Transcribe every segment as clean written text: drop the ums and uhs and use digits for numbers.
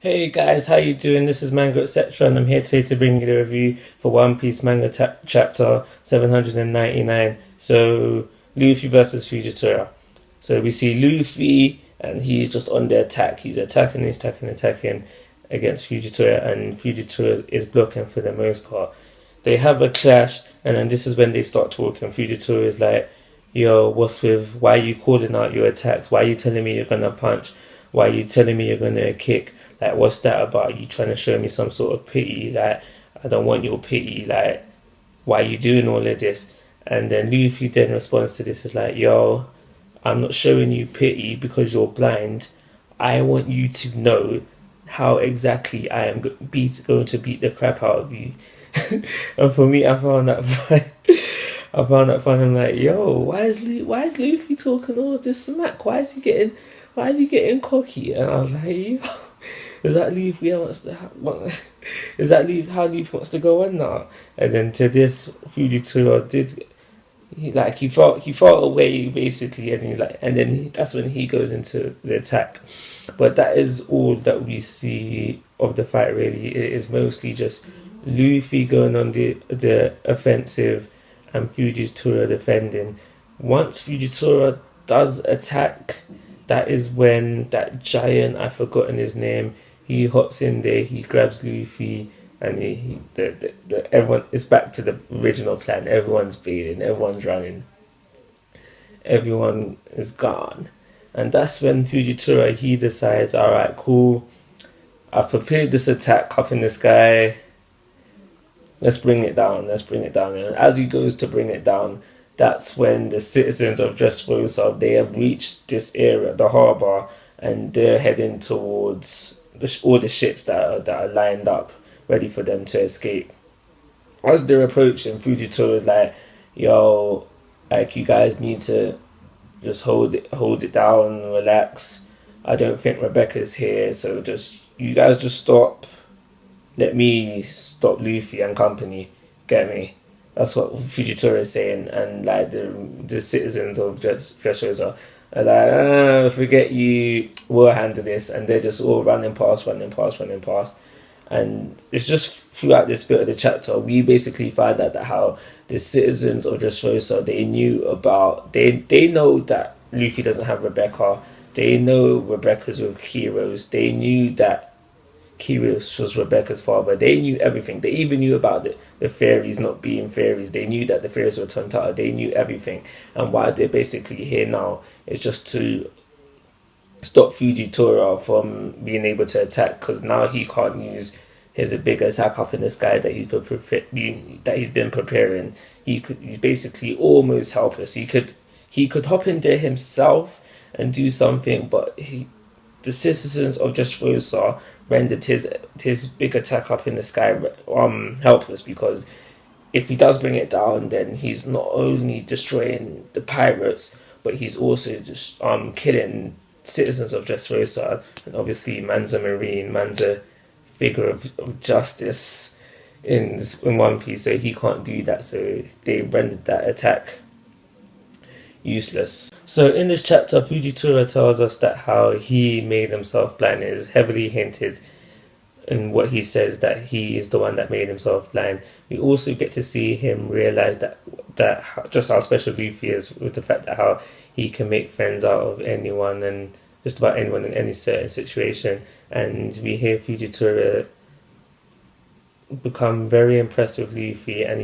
Hey guys, how you doing? This is Manga etc. and I'm here today to bring you the review for One Piece manga chapter 799. So, Luffy versus Fujitora. So we see Luffy and he's just on the attack. He's attacking against Fujitora, and Fujitora is blocking for the most part. They have a clash, and then this is when they start talking. Fujitora is like, yo, why are you calling out your attacks? Why are you telling me you're gonna punch? Why are you telling me you're gonna kick? Like, what's that about? You trying to show me some sort of pity? Like, I don't want your pity. Like, why are you doing all of this? And then Luffy then responds to this is like, yo, I'm not showing you pity because you're blind. I want you to know how exactly I am going to beat the crap out of you. And for me, I found that fun. I found that fun. I'm like, yo, why is Luffy talking all this smack? Why is he getting cocky? And I was like, yo, is that Luffy is that Luffy how Luffy wants to go on now? And then to this, Fujitora did he felt away basically, and that's when he goes into the attack. But that is all that we see of the fight. Really, it is mostly just Luffy going on the offensive and Fujitora defending. Once Fujitora does attack, that is when that giant, I've forgotten his name, he hops in there, he grabs Luffy, and everyone is back to the original plan. Everyone's fading, everyone's running, everyone is gone. And that's when Fujitora, he decides, alright, cool, I've prepared this attack up in the sky, let's bring it down. And as he goes to bring it down, that's when the citizens of Dressrosa, they have reached this area, the harbour, and they're heading towards all the ships that are lined up, ready for them to escape. As they're approaching, Fujitora is like, yo, like, you guys need to just hold it down, relax. I don't think Rebecca's here, so you guys just stop. Let me stop Luffy and company. Get me? That's what Fujitora is saying, and like the citizens of Dressrosa are like, forget you, we'll handle this, and they're just all running past, and it's just throughout this bit of the chapter we basically find out that how the citizens of Dressrosa, they know that Luffy doesn't have Rebecca, they know Rebecca's with Kiros, they knew that Kiros was Rebecca's father. They knew everything. They even knew about the fairies not being fairies. They knew that the fairies were Tontara. They knew everything. And why they're basically here now is just to stop Fujitora from being able to attack, because now he can't use his big attack up in the sky that he's been preparing. He's basically almost helpless. He could hop in there himself and do something, but the citizens of Dressrosa rendered his big attack up in the sky helpless, because if he does bring it down, then he's not only destroying the pirates, but he's also just killing citizens of Dressrosa. And obviously man's a marine, man's a figure of justice in One Piece, so he can't do that, so they rendered that attack useless. So in this chapter, Fujitora tells us that how he made himself blind. It is heavily hinted in what he says that he is the one that made himself blind. We also get to see him realize that just how special Luffy is, with the fact that how he can make friends out of anyone and just about anyone in any certain situation. And we hear Fujitora become very impressed with Luffy, and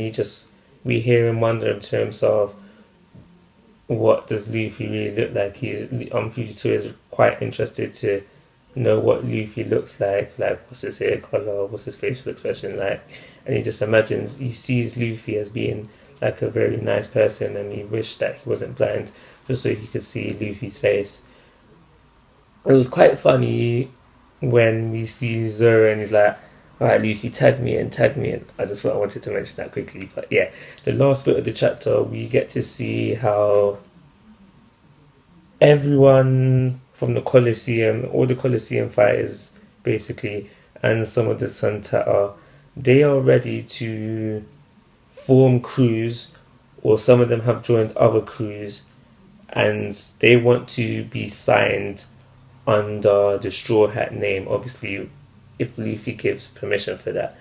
we hear him wondering to himself, what does Luffy really look like? Fujitora is quite interested to know what Luffy looks like what's his hair color, what's his facial expression like, and he sees Luffy as being like a very nice person, and he wished that he wasn't blind just so he could see Luffy's face. It was quite funny when we see Zoro and he's like, alright Luffy, tag me in. I wanted to mention that quickly. But yeah, the last bit of the chapter, we get to see how everyone from the Colosseum, all the Colosseum fighters basically, and some of the Tontara, they are ready to form crews, or some of them have joined other crews, and they want to be signed under the Straw Hat name. Obviously if Luffy gives permission for that.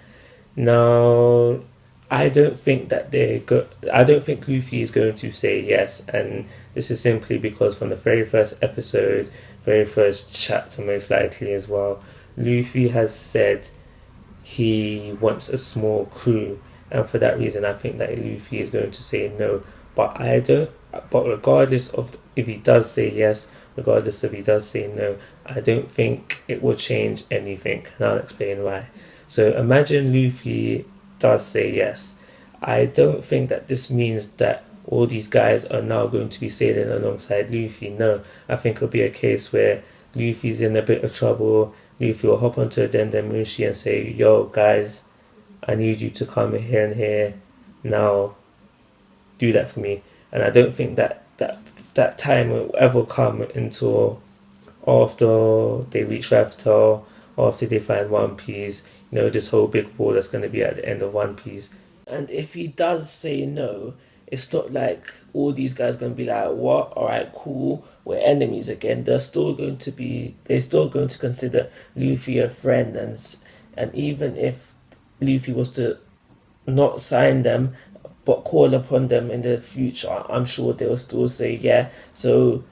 Now, I don't think that I don't think Luffy is going to say yes, and this is simply because from the very first episode, very first chapter, most likely as well, Luffy has said he wants a small crew, and for that reason, I think that Luffy is going to say no. But I don't. But regardless of if he does say yes, regardless if he does say no, I don't think it will change anything, and I'll explain why. So imagine Luffy does say yes. I don't think that this means that all these guys are now going to be sailing alongside Luffy. No, I think it'll be a case where Luffy's in a bit of trouble. Luffy will hop onto a Dendemushi and say, "Yo, guys, I need you to come here and here. Now, do that for me." And I don't think that time will ever come until after they reach Raftel, after they find One Piece, this whole big war that's going to be at the end of One Piece. And if he does say no, it's not like all these guys going to be like, what? Alright, cool, we're enemies again. They're still going to consider Luffy a friend, and even if Luffy was to not sign them, but call upon them in the future, I'm sure they'll still say yeah. So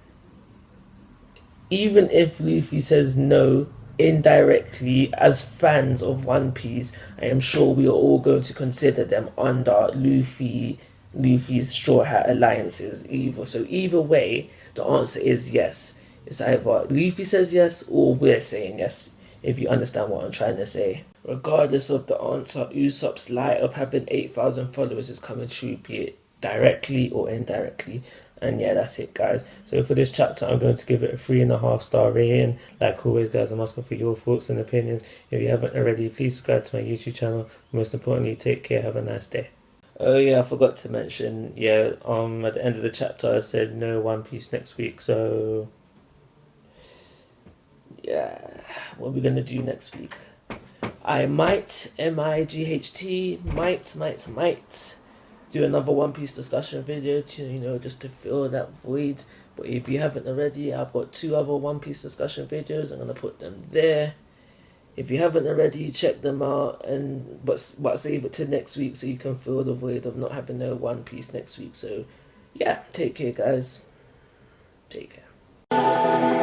even if Luffy says no indirectly, as fans of One Piece, I am sure we are all going to consider them under Luffy's Straw Hat alliances either. So either way, the answer is yes. It's either Luffy says yes or we're saying yes, if you understand what I'm trying to say. Regardless of the answer, Usopp's lie of having 8,000 followers is coming true, be it directly or indirectly. And yeah, that's it, guys. So for this chapter, I'm going to give it a 3.5-star rating. Like always, guys, I'm asking for your thoughts and opinions. If you haven't already, please subscribe to my YouTube channel. Most importantly, take care. Have a nice day. Oh yeah, I forgot to mention, at the end of the chapter I said no One Piece next week, so yeah, what are we gonna do next week? I might, MIGHT, might do another One Piece discussion video to, just to fill that void. But if you haven't already, I've got 2 other One Piece discussion videos. I'm gonna put them there. If you haven't already, check them out, but save it to next week so you can fill the void of not having no One Piece next week. So yeah, take care, guys. Take care.